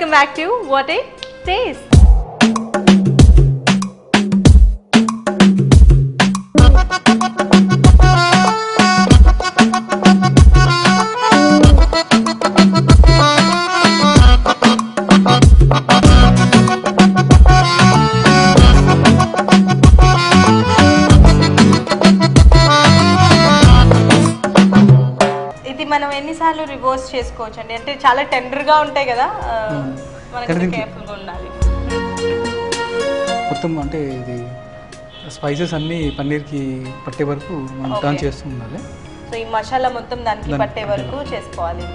welcome back to What a Taste. మనం ఎన్నిసార్లు reverse చేసుకోవచ్చు అండి, అంటే చాలా టెండర్గా ఉంటాయి కదా, మనకి కేర్ఫుల్గా ఉండాలి. మొత్తం అంటే ఇది స్పైసెస్ అన్నీ పన్నీర్కి పట్టే వరకు మనం టర్న్ చేస్తూ ఉండాలి. సో ఈ మసాలా మొత్తం దానికి పట్టే వరకు చేసుకోవాలి.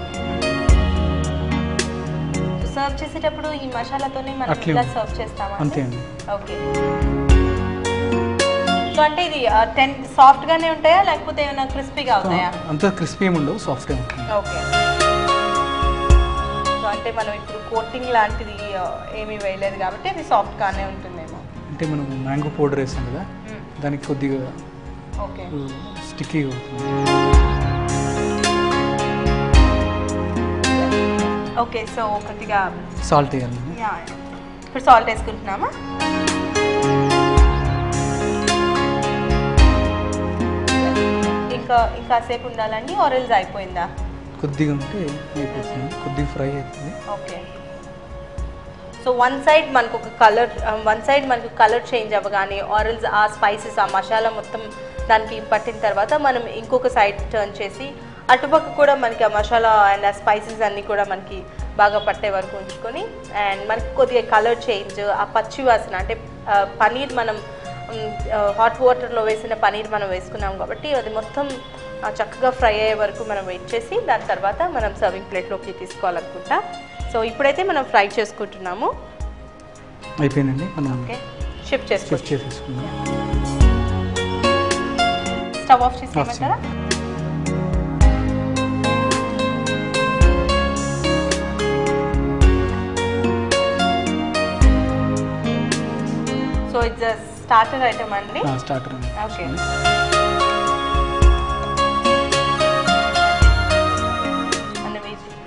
సర్వ్ చేసేటప్పుడు ఈ మసాలాతోనే మనం ఇలా సర్వ్ చేస్తామా? అంతే అండి. ఓకే. సో అంటే ఇది సాఫ్ట్ గానే ఉంటాయా లేకపోతే ఏమైనా క్రిస్పీగా అవుతాయా? అంత క్రిస్పీ ఏమి ఉండవు, సాఫ్ట్ గా ఉంటుంది. ఓకే. సో అంటే మనం ఇప్పుడు కోటింగ్ లాంటిది ఏమీ వేయలేదు కాబట్టి అది సాఫ్ట్ గానే ఉంటుందేమో. అంటే మనం మ్యాంగో పౌడర్ వేసాం కదా, దానికి కొద్దిగా ఓకే స్టిక్కీ అవుతుంది. ఓకే. సో కొద్దిగా సాల్ట్ వేయాలి. ఇప్పుడు సాల్ట్ వేసుకుంటున్నామా? ఇంకాసేపు ఉండాలండి, ఆరెల్స్ అయిపోయిందా? కొద్దిగా ఉంటే అయిపోతుంది, కొద్దిగా ఫ్రై అవుతుంది. ఓకే. సో వన్ సైడ్ మనకు కలర్ చేంజ్ అవ్వగానే ఆరెల్స్ ఆ స్పైసెస్ ఆ మసాలా మొత్తం దానికి పట్టిన తర్వాత మనం ఇంకొక సైడ్ టర్న్ చేసి అటుపక్క కూడా మనకి ఆ మసాలా అండ్ ఆ స్పైసెస్ అన్నీ కూడా మనకి బాగా పట్టే వరకు ఉంచుకొని అండ్ మనకి కొద్దిగా కలర్ చేంజ్, ఆ పచ్చి వాసన అంటే పనీర్ మనం హాట్ వాటర్లో వేసిన పనీర్ మనం వేసుకున్నాం కాబట్టి అది మొత్తం చక్కగా ఫ్రై అయ్యే వరకు మనం వెయిట్ చేసి దాని తర్వాత మనం సర్వింగ్ ప్లేట్లోకి తీసుకోవాలనుకుంటా. సో ఇప్పుడైతే మనం ఫ్రై చేసుకుంటున్నాము. అయిపోయిందండి. ఓకే, షిఫ్ట్ చేసేసుకుందాం. స్టవ్ ఆఫ్ చేసేయమంటారా? సో ఇట్స్ స్టార్టర్ ఐటమ్ అండి. స్టార్టర్. ఓకే.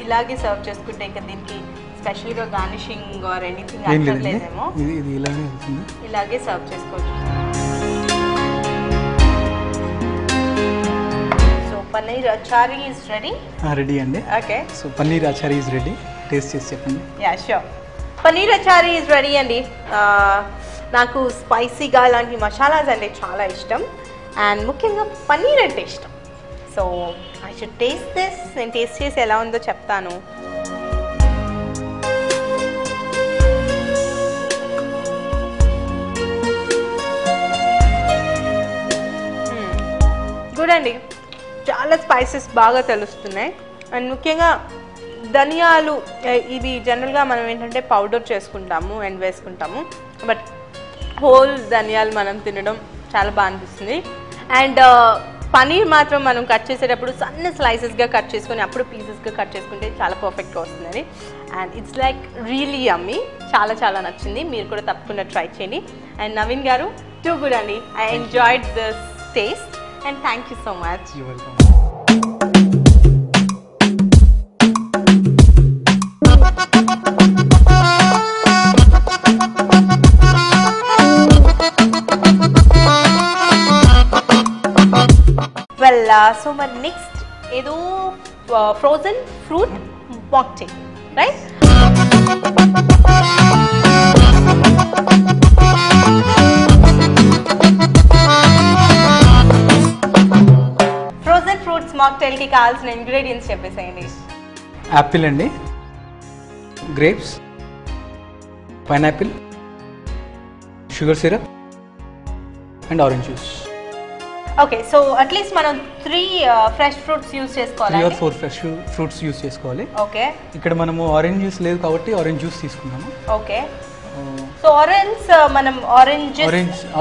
ఇలాగే సర్వ్ చేసుకుంటే ఇంకా దీనికి స్పెషల్గా గార్నిషింగ్ ఆర్ ఎనీథింగ్ అక్కర్లేదేమో. ఇది ఇలాగే అవుతుంది. ఇలాగే సర్వ్ చేసుకోవచ్చు. So paneer achari is ready. Ready అండి. Okay. So paneer achari is ready. Taste చేసి చెప్పండి. Yeah sure. Paneer achari is ready అండి. నాకు స్పైసీగా ఇలాంటి మసాలాస్ అంటే చాలా ఇష్టం అండ్ ముఖ్యంగా పన్నీర్ అంటే ఇష్టం. So I should taste this. నేను టేస్ట్ చేసి ఎలా ఉందో చెప్తాను. గుడ్ అండి. చాలా స్పైసెస్ బాగా తెలుస్తున్నాయి అండ్ ముఖ్యంగా ధనియాలు ఇది జనరల్గా మనం ఏంటంటే పౌడర్ చేసుకుంటాము అండ్ వేసుకుంటాము, బట్ హోల్ ధనియాలు మనం తినడం చాలా బాగా అనిపిస్తుంది. అండ్ పనీర్ మాత్రం మనం కట్ చేసేటప్పుడు సన్న స్లైసెస్గా కట్ చేసుకొని అప్పుడు పీసెస్గా కట్ చేసుకుంటే చాలా పర్ఫెక్ట్గా వస్తుంది అండ్ ఇట్స్ లైక్ రియలీ యమ్మీ. చాలా చాలా నచ్చింది. మీరు కూడా తప్పకుండా ట్రై చేయండి. అండ్ నవీన్ గారు, టూ గుడ్ అండి. I enjoyed this taste and thank you so much. You welcome. So మరి నెక్స్ట్ ఏదో frozen fruit mocktail, right? Frozen fruits మాక్టైల్కి కావాల్సిన ఇంగ్రీడియంట్స్ చెప్పేసేయండి. యాపిల్ అండి, grapes, pineapple, sugar syrup and orange juice. Okay. So at least మనం 3 fresh fruits use చేసుకోవాలి. 3 or 4 fresh fruits use చేసుకోవాలి. Okay. ఇక్కడ మనము ఆరెంజ్ జ్యూస్ లేదు కాబట్టి ఆరెంజ్ జ్యూస్ తీసుకున్నాము. ఓకే. సో ఆరెంజ్ మనం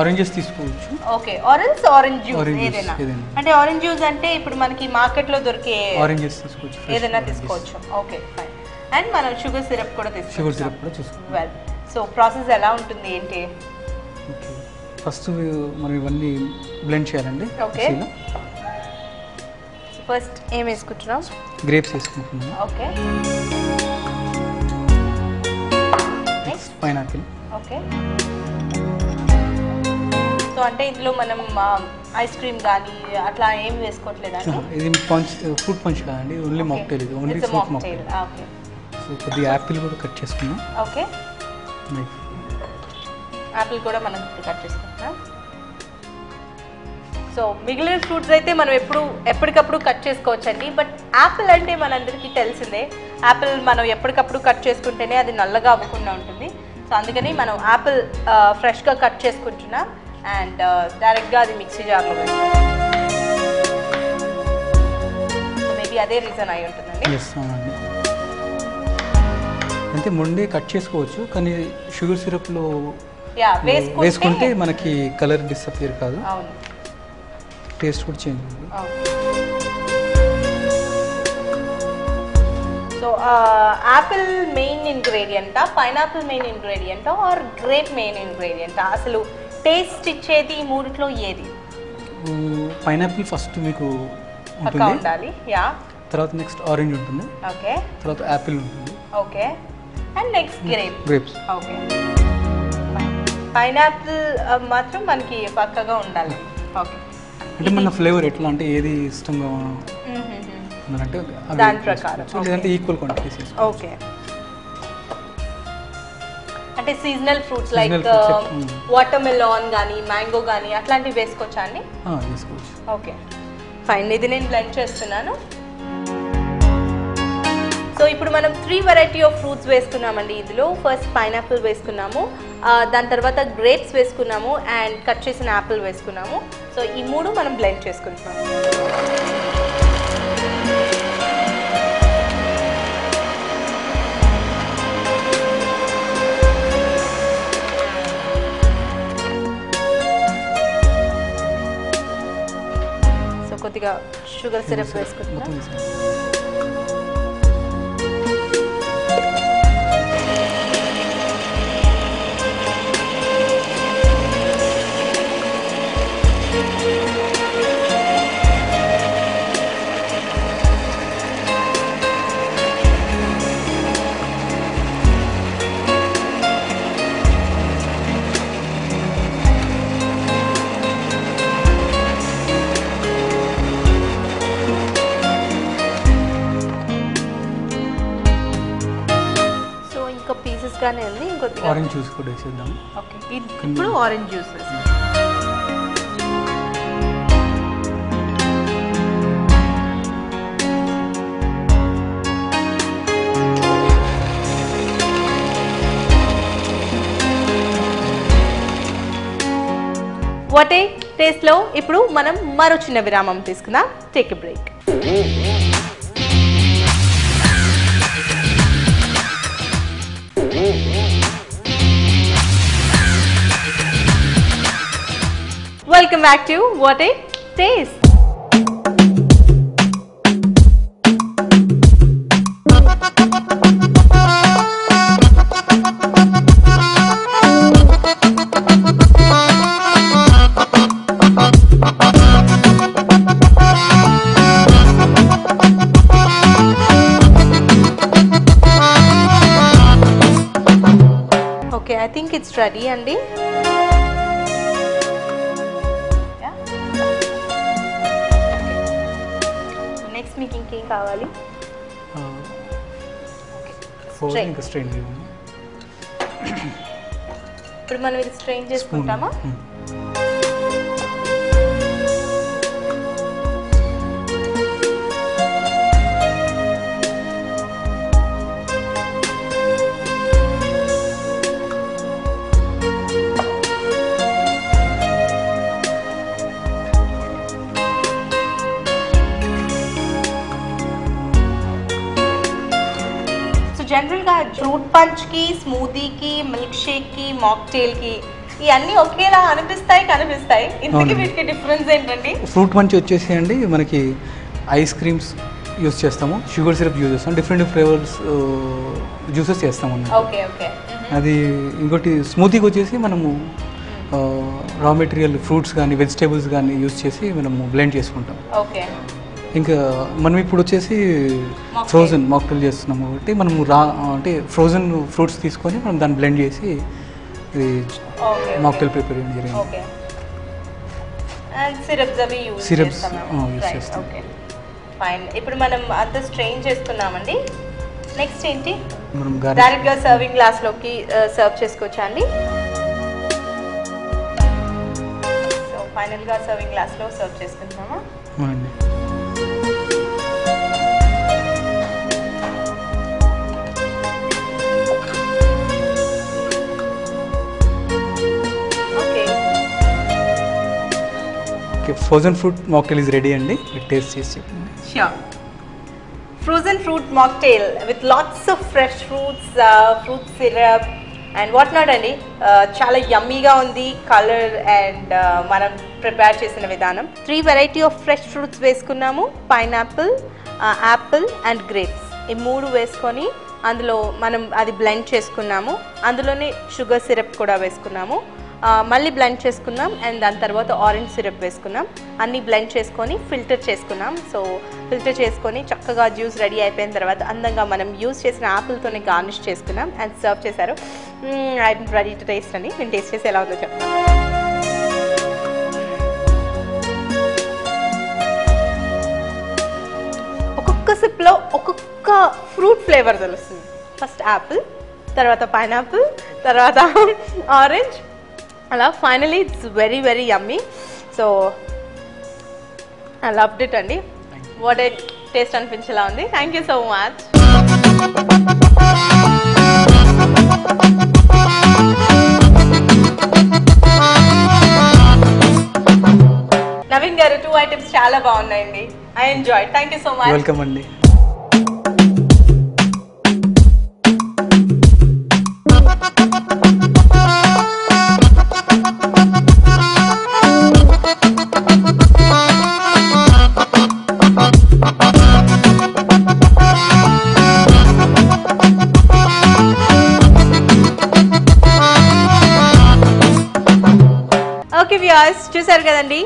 ఆరెంజెస్ తీసుకోవచ్చు. ఓకే. ఆరెంజ్ జ్యూస్ ఏదైనా అంటే ఆరెంజ్ జ్యూస్ అంటే ఇప్పుడు మనకి మార్కెట్లో దొరికే ఆరెంజెస్ తీసుకోవచ్చు, ఏదైనా తీసుకోవచ్చు. Okay fine. అండ్ మనం షుగర్ సిరప్ కూడా తీసుకోవచ్చు. వెల్, సో ప్రాసెస్ ఎలా ఉంటుంది ఏంటి? ఓకే, ఫస్ట్ మనం ఇవన్నీ బ్లెండ్ చేయాలండి. ఓకే. ఫస్ట్ ఏం వేసుకుంటున్నాం? గ్రేప్స్ వేసుకుంటున్నాం. ఓకే. పైనాపిల్. ఓకే. సో అంటే ఇందులో మనం ఐస్ క్రీమ్ కానీ అట్లా ఏం వేసుకోవట్లేదా? ఇది ఫ్రూట్ పంచ్ కాదండి, ఓన్లీ మాక్టైల్. ఇది only fruit mocktail. Okay. So కొద్దిగా యాపిల్ కూడా కట్ చేసుకున్నాం. ఓకే. యాపిల్ కూడా మనం కట్ చేసుకుంటున్నాం. సో మిగిలిన ఫ్రూట్స్ అయితే మనం ఎప్పటికప్పుడు కట్ చేసుకోవచ్చండి. బట్ యాపిల్ అంటే మనందరికీ తెలిసిందే, యాపిల్ మనం ఎప్పటికప్పుడు కట్ చేసుకుంటేనే అది నల్లగా అవ్వకుండా ఉంటుంది. సో అందుకని మనం యాపిల్ ఫ్రెష్గా కట్ చేసుకుంటున్నాం అండ్ డైరెక్ట్గా అది మిక్సీ జార్లో వేస్తాం. మేబీ అదే రీజన్ అయి ఉంటుందండి. అవునండి. అంటే ముందే కట్ చేసుకోవచ్చు, కానీ షుగర్ సిరప్లో వేసుకుంటే మనకి కలర్ డిసపియర్ కాదు. అవును. టేస్ట్ కూడా చేంజ్ అవుతుంది. సో యాపిల్ మెయిన్ ఇంగ్రీడియంటా, పైనాపిల్ మెయిన్ ఇంగ్రీడియంటా ఆర్ గ్రేప్ మెయిన్ ఇంగ్రీడియంటా? అసలు టేస్ట్ ఇచ్చేది ఈ మూడిట్లో ఏది? పైనాపిల్ ఫస్ట్ మీకు పక్కా ఉండాలి. తర్వాత నెక్స్ట్ ఆరెంజ్ ఉంటుంది. ఓకే. తర్వాత యాపిల్ ఉంటుంది. Okay. And next grapes. Okay. Pineapple మాత్రం మనకి పక్కగా ఉండాలి. ఓకే. అంటే మన ఫ్లేవర్ ఎట్లా అంటే ఏది ఇష్టంగా అంటే దాని ప్రకారం లేదంటే ఈక్వల్ క్వాంటిటీస్. ఓకే. అంటే seasonal fruits like water melon కానీ మ్యాంగో కానీ అట్లాంటివి వేసుకోవచ్చా అండి? వేసుకోవచ్చు. Okay fine. ఇది నేను బ్లెండ్ చేస్తున్నాను. సో ఇప్పుడు మనం 3 వెరైటీ ఆఫ్ ఫ్రూట్స్ వేసుకున్నామండి ఇందులో. ఫస్ట్ పైనాపిల్ వేసుకున్నాము, దాని తర్వాత గ్రేప్స్ వేసుకున్నాము అండ్ కట్ చేసిన యాపిల్ వేసుకున్నాము. సో ఈ 3 మనం బ్లెండ్ చేసుకుంటున్నాము. సో కొద్దిగా షుగర్ సిరప్ వేసుకుంటున్నాం. గానే ఉంది. ఇంకొద్దిగా ఆరెంజ్ జ్యూస్ కూడా వేసేద్దాం. ఓకే. ఇప్పుడు ఆరెంజ్ జ్యూస్ వేస్తాం. వాటే టేస్ట్లో ఇప్పుడు మనం మరో చిన్న విరామం తీసుకుందాం. Take a break. Welcome back to What a Taste. Okay, I think it's ready, Andy. మీకు ఇంకేం కావాలి? స్ట్రెయిన్. ఇప్పుడు మనం ఇది స్ట్రెయిన్ చేసుకుంటామా? జనరల్గా ఫ్రూట్ పంచ్కి, స్మూదీకి, మిల్క్ షేక్కి, మాక్టైల్కి ఇవన్నీ ఒకేలా కనిపిస్తాయి. ఇంతకీ వీటికి డిఫరెన్స్ ఏంటండి? ఫ్రూట్ పంచ్ వచ్చేసి అండి మనకి ఐస్ క్రీమ్స్ యూస్ చేస్తాము, షుగర్ సిరప్ యూజ్ చేస్తాము, డిఫరెంట్ ఫ్లేవర్స్ జ్యూసెస్ చేస్తాము. Okay okay. అది ఇంకోటి స్మూతీకి వచ్చేసి మనము రా మెటీరియల్ ఫ్రూట్స్ కానీ వెజిటేబుల్స్ కానీ యూస్ చేసి మనము బ్లెండ్ చేసుకుంటాం. ఓకే. ఇంకా మనం ఇప్పుడు వచ్చేసి ఫ్రోజన్ మాక్టైల్ చేస్తున్నాము కాబట్టి మనము అంటే ఫ్రోజన్ ఫ్రూట్స్ తీసుకొని మనం దాన్ని బ్లెండ్ చేసి ఇది మాక్టైల్ ప్రిపేర్ చేయడం జరిగింది. ఓకే. అండ్ సిరప్స్ అవి యూస్ చేస్తాం. Okay fine. ఇప్పుడు మనం అంతా స్ట్రెయిన్ చేసుకున్నామండి. నెక్స్ట్ ఏంటి? మనం డైరెక్ట్గా సర్వింగ్ గ్లాస్లోకి సర్వ్ చేసుకోవచ్చా అండి? సో ఫైనల్గా సర్వింగ్ గ్లాస్లో సర్వ్ చేసుకుంటున్నామా? అవునండి. Frozen fruit mocktail is ready అండి. టేస్ట్ చేసి చెప్పండి. Sure. Frozen fruit mocktail with lots of fresh fruits, fruit syrup and what not అండి. చాలా యమ్మీగా ఉంది కలర్ అండ్ మనం ప్రిపేర్ చేసిన విధానం. 3 వెరైటీ ఆఫ్ ఫ్రెష్ ఫ్రూట్స్ వేసుకున్నాము. Pineapple, Apple and grapes. ఈ 3 వేసుకొని అందులో మనం అది బ్లెండ్ చేసుకున్నాము. అందులోనే షుగర్ సిరప్ కూడా వేసుకున్నాము. మళ్ళీ బ్లెండ్ చేసుకున్నాం అండ్ దాని తర్వాత ఆరెంజ్ సిరప్ వేసుకున్నాం. అన్నీ బ్లెండ్ చేసుకొని ఫిల్టర్ చేసుకున్నాం. సో ఫిల్టర్ చేసుకొని చక్కగా జ్యూస్ రెడీ అయిపోయిన తర్వాత అందంగా మనం యూస్ చేసిన యాపిల్తోనే గార్నిష్ చేసుకున్నాం అండ్ సర్వ్ చేశారు. ఐఎమ్ రెడీ టు టేస్ట్ అండి. నేను టేస్ట్ చేసి ఎలా ఉందో చెప్తాను. ఒక్కొక్క సిప్లో ఒక్కొక్క ఫ్రూట్ ఫ్లేవర్ తెలుస్తుంది. ఫస్ట్ యాపిల్, తర్వాత పైనాపిల్, తర్వాత ఆరెంజ్, అలా finally it's very very yummy. So I loved it అండి. వాట్ ఏ టేస్ట్ అనిపించేలా ఉంది. Thank you so much. Naveen గారు 2 ఐటమ్స్ చాలా బాగున్నాయండి. I enjoy. Thank you so much. Welcome అండి. ఓకే వ్యూయర్స్, చూసారు కదండి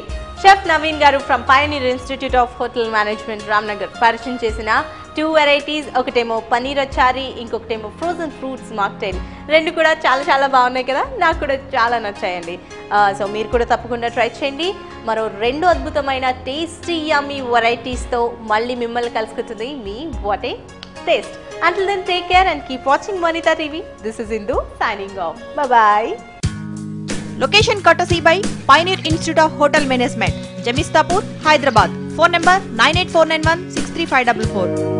షెఫ్ నవీన్ గారు from Pioneer institute of hotel management Ramnagar పరిచయం చేసిన 2 వెరైటీస్. ఒకటేమో paneer achari, ఇంకొకటేమో frozen fruits mocktail. 2 కూడా చాలా చాలా బాగున్నాయి కదా. నాకు కూడా చాలా నచ్చాయండి. సో మీరు కూడా తప్పకుండా ట్రై చేయండి. మరో 2 అద్భుతమైన టేస్టీ యమ్మీ వెరైటీస్తో మళ్ళీ మిమ్మల్ని కలుసుకుంటుంది మీ what a taste. Until then, take care and keep watching Vanita TV. This is Indu signing off. Bye-bye. Location courtesy by Pioneer Institute of Hotel Management, Jamistapur, Hyderabad. Phone number 98491 63544.